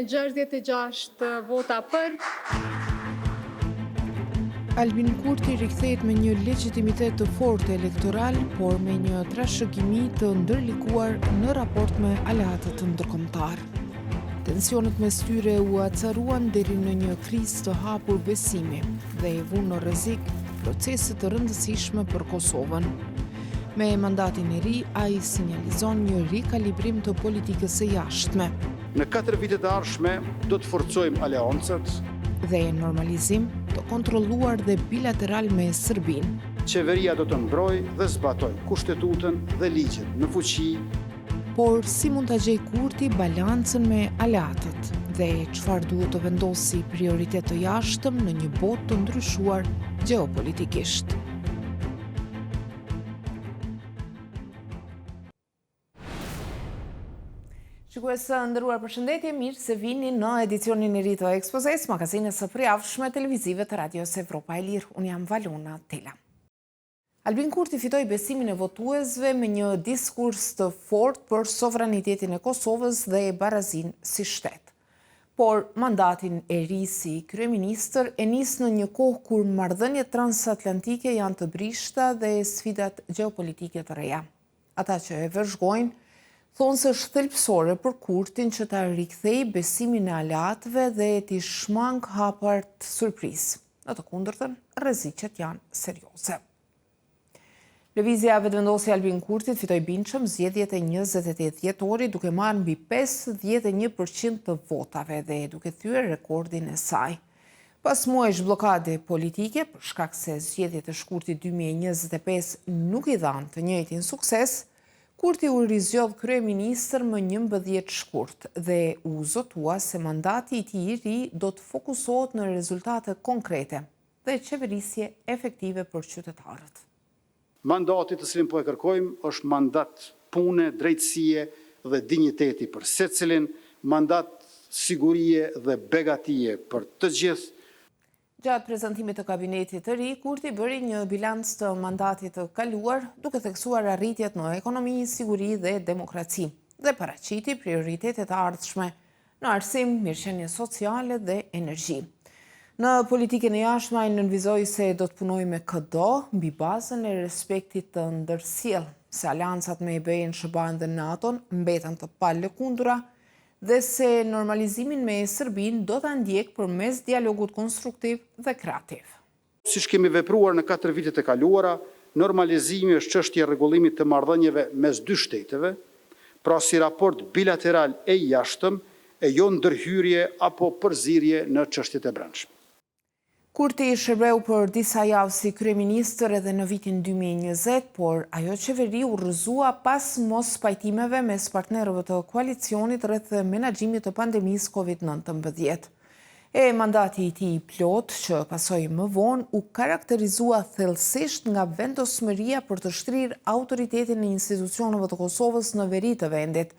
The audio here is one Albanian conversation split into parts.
66 vota për. Albin Kurti rikthehet me një legitimitet të fortë elektoral, por me një trashëgimi të ndërlikuar në raport me aleatët të ndërkombëtar. Tensionet mes tyre u acaruan deri në një krizë të hapur besimi dhe e vu në rrezik procese të rëndësishme për Kosovën. Me mandatin e ri, ai sinjalizon një rikalibrim të politikës së jashtme. Në 4 vitet e ardhshme do të forcojmë aleancat dhe normalizim të kontrolluar dhe bilateral me Serbinë. Qeveria do të mbrojë dhe zbatojë kushtetutën dhe ligjet në fuqi. Por si mund ta gjejë Kurti balancën me aleatët dhe çfarë duhet të vendosi prioritet të jashtëm në një botë të ndryshuar gjeopolitikisht? Shikues të nderuar, përshëndetje, mirë se vini në edicionin e ri të Ekspozes, magazinës së përjavshme televizive të Radios Evropa e Lirë. Unë jam Valona Tela. Albin Kurti fitoi besimin e votuesve me një diskurs të fortë për sovranitetin e Kosovës dhe barazinë si shtet. Por mandatin e ri si kryeministër e nis në një kohë kur marrëdhëniet transatlantike janë të brishta dhe sfidat gjeopolitike të reja. Ata që e vëzhgojnë thonë se është thelbësore për Kurtin që ta rikthejë besimin e aleatëve dhe t'i shmang hapart surprizë. Në të kundërtën, rreziqet janë serioze. Lëvizja vetëvendosje Albin Kurtit fitoi bindshëm zgjedhjet e 28 dhjetorit duke marrë mbi 51% të votave dhe duke thyer rekordin e saj. Pas muajsh bllokade politike, për shkak se zgjedhjet e shkurtit 2025 nuk i dhanë të njëjtin sukses, Kurti u rizgjodh kryeministër më 11 shkurt dhe u zotua se mandati i tij i ri do të fokusohet në rezultate konkrete dhe qeverisje efektive për qytetarët. Mandati të cilin po e kërkojmë është mandat pune, drejtësie dhe dinjiteti për secilin, mandat sigurie dhe begatie për të gjithë. Gjatë prezantimit të kabinetit të ri, Kurti bëri një bilanc të mandatit të kaluar, duke theksuar arritjet në ekonomi, siguri dhe demokraci, dhe paraqiti prioritetet ardhshme në arsim, mirëqenie sociale dhe energji. Në politikën e jashtme, ai nënvizoi se do të punojë me KDO mbi bazën e respektit të ndërsjellë, se aleancat me EB-n, SHBA-n dhe NATO-n mbeten të palëkundura, dhe se normalizimin me Serbinë do të ndjek përmes dialogut konstruktiv dhe kreativ. Siç kemi vepruar në 4 vitet e kaluara, normalizimi është çështje e rregullimit të marrëdhënieve mes dy shteteve, pra si raport bilateral e jashtëm e jo ndërhyrje apo përzierje në çështjet e brendshme. Kurti shërbeu për disa javë si kryeministër edhe në vitin 2020, por ajo qeveri u rrëzua pas mos pajtimeve mes partnerëve të koalicionit rreth menaxhimit të pandemisë COVID-19. E mandati i tij plot, që pasoi më vonë, u karakterizua thellësisht nga vendosmëria për të shtrirë autoritetin e institucioneve të Kosovës në veri të vendit,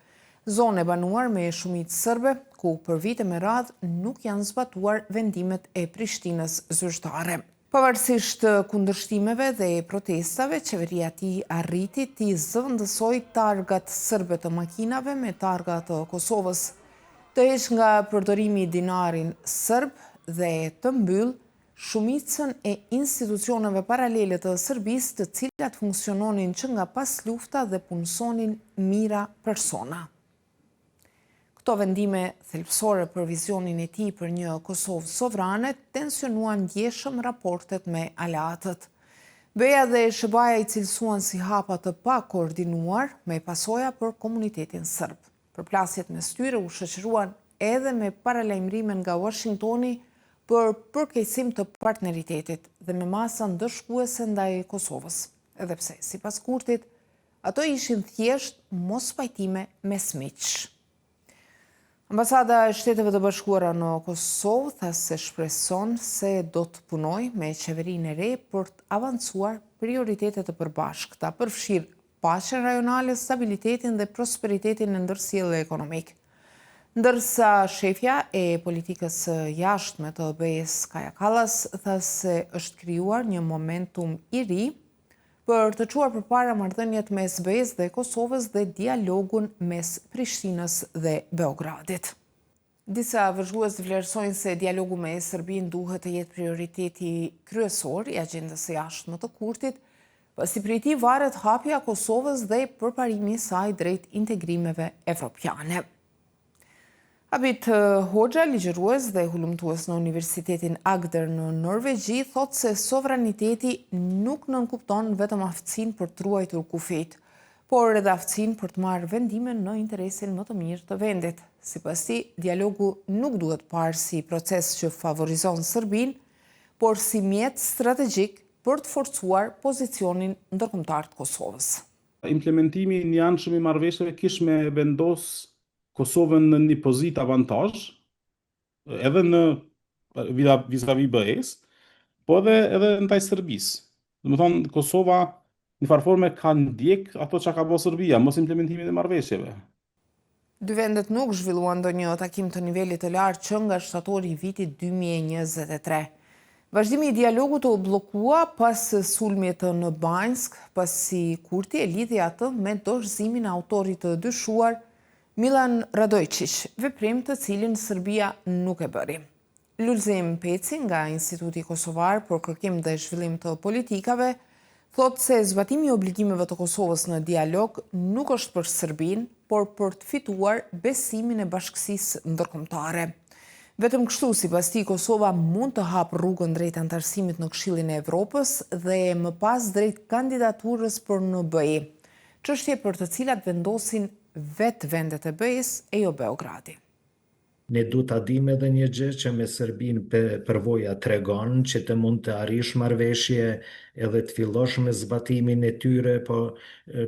zonë e banuar me shumicë serbe, ku për vite me radhë nuk janë zbatuar vendimet e Prishtinës zyrtare. Pavarësisht kundërshtimeve dhe protestave, qeveria e tij arriti të zëvendësojë targat serbe të makinave me targa të Kosovës, të heq nga përdorimi dinarin serb dhe të mbyll shumicën e institucioneve paralele të Serbisë, të cilat funksiononin që nga pas lufta dhe punësonin mijëra persona. Këto vendime thelbësore për vizionin e tij për një Kosovë sovrane tensionuan ndjeshëm raportet me aleatët. BE-ja dhe SHBA-ja i cilësuan si hapa të pa koordinuar me pasoja për komunitetin serb. Përplasjet mes tyre u shoqëruan edhe me paralajmërime nga Washingtoni për përkeqësim të partneritetit dhe me masa ndëshkuese ndaj Kosovës, edhe pse sipas Kurtit ato ishin thjesht mospajtime mes miq. Ambasada e Shteteve të Bashkuara në Kosovë tha se shpreson se do të punojë me qeverinë e re për të avancuar prioritete të përbashkëta, përfshirë paqen rajonale, stabilitetin dhe prosperitetin e ndërsjellë ekonomik. Ndërsa shefja e politikës jashtme të BE-s Kaja Kallas tha se është krijuar një momentum i ri për të çuar përpara marrëdhëniet mes BE-s dhe Kosovës dhe dialogun mes Prishtinës dhe Beogradit. Disa vëzhgues vlerësojnë se dialogu me Serbinë duhet të jetë prioriteti kryesor i agjendës së jashtme të Kurtit, pasi prej tij varet hapja e Kosovës dhe përparimi i saj drejt integrimeve evropiane. Abit Hoxha, ligjërues dhe hulumtues në Universitetin Agder në Norvegji, thotë se sovraniteti nuk nënkupton vetëm aftësinë për të ruajtur kufijt, por edhe aftësinë për të marrë vendime në interesin më të mirë të vendit. Sipas tij, dialogu nuk duhet parë si proces që favorizon Serbinë, por si mjet strategjik për të forcuar pozicionin ndërkombëtar të Kosovës. Implementimi i jashtëm i marrëveshjeve kish me vendos Kosovën në një pozitë avantazh, edhe në vis-a-vis BE-s, po edhe ndaj Serbisë. Domethënë Kosova në farforme ka ndjek ato që ka bërë Serbia, mos implementimin e marrëveshjeve. Dy vendet nuk zhvilluan ndonjë takim të nivelit të lartë që nga shtatori i vitit 2023. Vazhdimi i dialogut u bllokua pas sulmit në Banjsk, pasi Kurti e lidhi atë me dorëzimin e autorit të dyshuar Milan Radojčić, veprim të cilin Serbia nuk e bëri. Lulzim Peci nga Instituti Kosovar për kërkim dhe zhvillim të politikave thotë se zbatimi i obligimeve të Kosovës në dialog nuk është për Serbinë, por për të fituar besimin e bashkësisë ndërkombëtare. Vetëm kështu, sipas tij, Kosova mund të hapë rrugën drejt antarësimit në Këshillin e Evropës dhe më pas drejt kandidaturës për në BE, çështje për të cilat vendosin vetë vendet e BE-s e jo Beogradi. Ne du ta dim edhe një gjë që me Serbinë përvoja tregon që të mund të arrish marrëveshje edhe të fillosh me zbatimin e tyre, po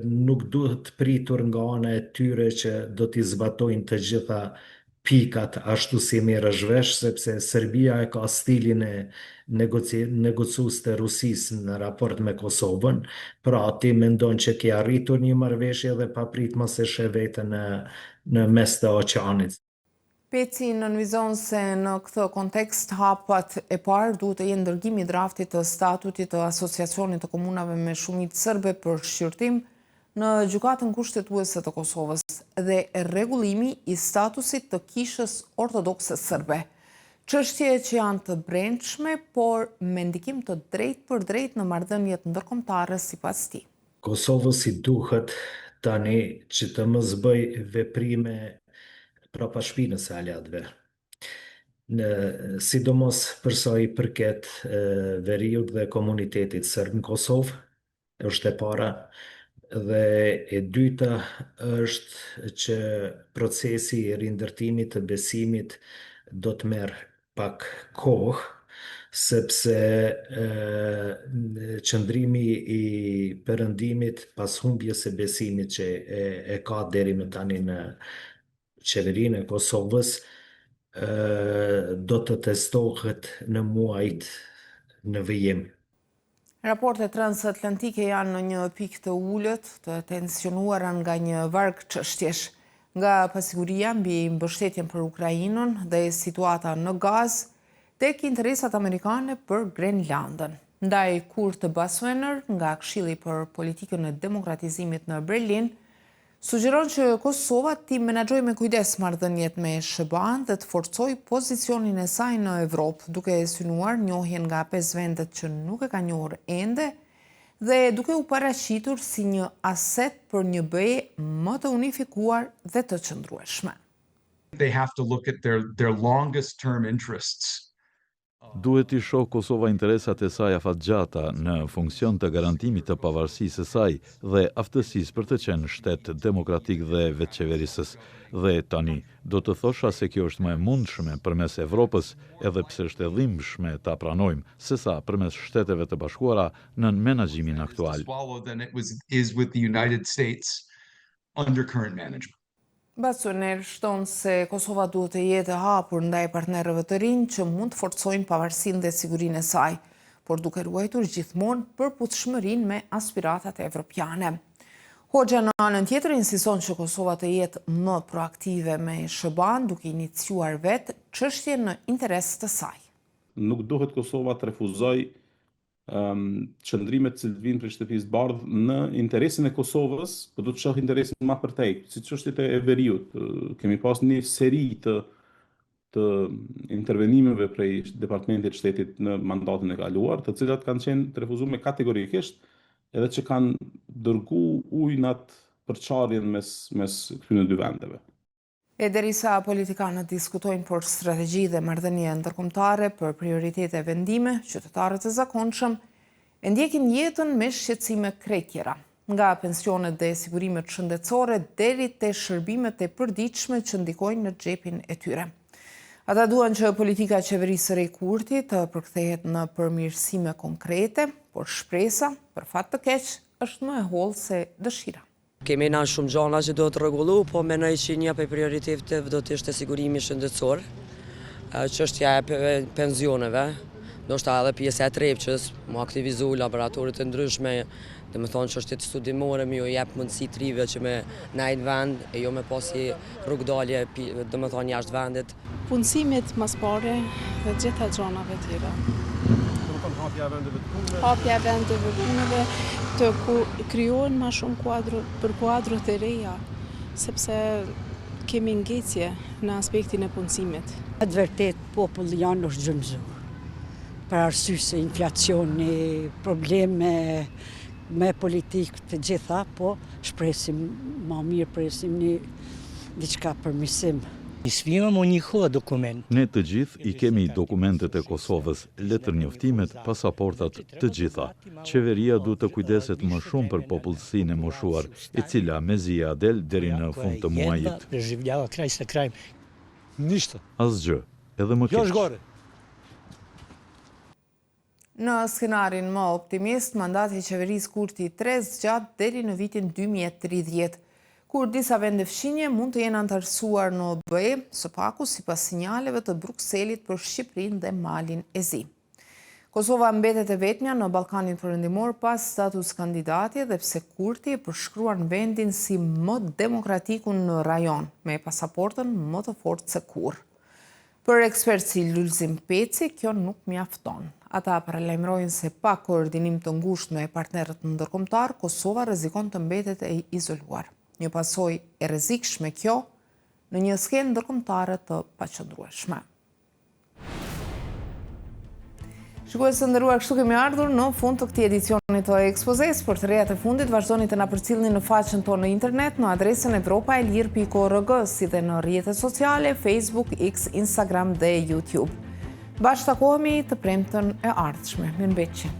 nuk duhet pritur nga ana e tyre që do t'i zbatojnë të gjitha pikat ashtu si merresh vesh, sepse Serbia e ka stilin e negociues të Rusisë në raport me Kosovën, pra ti mendon që ke arritur një marrëveshje dhe pa prit mos e sheh veten në mes të oqeanit. Peci nënvizon se në këtë kontekst hapat e parë duhet të jenë dërgimi i draftit të statutit të Asociacionit të Komunave me Shumicë Serbe për shqyrtim në gjykatën kushtetuese të Kosovës dhe rregullimi i statusit të kishës ortodokse serbe. Çështje që janë të brendshme, por me ndikim të drejtë për drejtë në marrëdhëniet ndërkombëtare sipas tij. Kosovës i duhet tani që të mos bëj veprime prapa shpinës së aliatëve. Sidomos për sa i përket veriut dhe komunitetit serb në Kosovë, është e para, dhe e dyta është që procesi i rindërtimit të besimit do të merr pak kohë, sepse qëndrimi i perëndimit pas humbjes së besimit që e ka deri më tani në qeverinë e Kosovës do të testohet në muajt në vijim. Raportet transatlantike janë në një pikë të ulët, të tensionuara nga një varg çështjesh, nga pasiguria mbi mbështetjen për Ukrainën dhe situata në Gazë, tek interesat amerikane për Grenlandën. Ndaj Kurt Bassuener nga Këshilli për Politikën e Demokratizimit në Berlin, sugjeron që Kosova t'i menaxhojë me kujdes marrëdhëniet me SBA-n dhe të forcojë pozicionin e saj në Evropë, duke synuar njohjen nga 5 vendet që nuk e ka njohur ende dhe duke u paraqitur si një aset për një BE më të unifikuar dhe të qëndrueshme. They have to look at their longest term interests. Duhet i shoh Kosova interesat e saj afatgjata në funksion të garantimit të pavarësisë së saj dhe aftësisë për të qenë shtet demokratik dhe vetëqeverisës. Dhe tani, do të thosha se kjo është më e mundshme përmes Evropës, edhe pse është e dhimbshme ta pranojmë, sesa përmes Shteteve të Bashkuara në menaxhimin aktual. Bassuener shton se Kosova duhet të jetë e hapur ndaj partnerëve të rinj që mund të forcojnë pavarësinë dhe sigurinë e saj, por duke ruajtur gjithmonë përputhshmërinë me aspiratat evropiane. Hoxha në anën tjetër insiston që Kosova të jetë më proaktive me SBA-n, duke iniciuar vetë çështje në interes të saj. Nuk duhet Kosova të refuzoj qëndrimet që vinë për shtëpisë bardhë në interesin e Kosovës, por do të shoh interesin më përtej, siç është e veriut. Kemi pas një seri të të intervenimeve prej Departamentit Shtetit në mandatin e kaluar, të cilat kanë qenë të refuzuar kategorikisht, edhe që kanë dërgu ujnat për qarjen mes këtyre dy vendeve. E derisa politikanët diskutojnë për strategji dhe marrëdhënie ndërkombëtare për prioritete e vendime, qytetarët e zakonshëm e ndjekin jetën me shqetësime krejtjera, nga pensionet dhe sigurimet shëndetësore deri te shërbimet e përditshme që ndikojnë në xhepin e tyre. Ata duan që politika e qeverisë së re Kurti të përkthehet në përmirësime konkrete, por shpresa, për fat të keq, është më e hollë se dëshira. Kemi na shumë gjana që do të rregullu, po mendoj që një prej prioriteteve do të ishte sigurimi shëndetësor, çështja e pensioneve, ndoshta edhe pjesa e trepçës, mu aktivizu laboratoret e ndryshme, domethënë çështjet studimore më jep mundësi të rive që me najt vend e jo me pasi rrugdalje, domethënë jashtë vendit. Punësimit mas pare dhe gjitha gjanave tjera. Hapja vendeve të punëve të krijohen ma shumë për kuadrot e reja, sepse kemi ngecje në aspektin e punësimit. Të vërtet populli janë është gjëmzuar, për arsye se inflacioni, probleme me politikë të gjitha, po shpresim ma mirë, presim një diçka përmirësim. Ne të gjithë i kemi dokumentet e Kosovës, letër njoftimet, pasaportat të gjitha. Qeveria du të kujdeset më shumë për popullsinë e moshuar, e cila mezia del deri në fund të muajit. Asgjë, edhe më keq. Në skenarin më optimist, mandati i qeverisë Kurti 3 zgjat deri në vitin 2030. Kur disa vende fqinje mund të jenë antarësuar në OBE, së paku sipas sinjaleve të Brukselit për Shqipërinë dhe Malin e Zi. Kosova mbetet e vetmja në Ballkanin Perëndimor pas status kandidati dhe pse Kurti e përshkruan vendin si më demokratikun në rajon, me pasaportën më të fortë se kurrë. Për ekspertë si Lulzim Peci, kjo nuk mjafton. Ata paralajmërojnë se pa koordinim të ngushtë me partnerët ndërkombëtar, Kosova rrezikon të mbetet e izoluar. Një pasojë e rrezikshme kjo në një skenë ndërkombëtare të paqëndrueshme. Shikues të nderuar, kështu kemi ardhur në fund të këtij edicioni të ekspozes. Për të rejat e fundit, vazhdoni të na përcjellni në faqen tonë në internet në adresën evropaelir.org, si dhe në rrjetet sociale, Facebook, X, Instagram dhe YouTube. Bashkë takohemi të premtën e ardhshme. Mirëmbëjtje.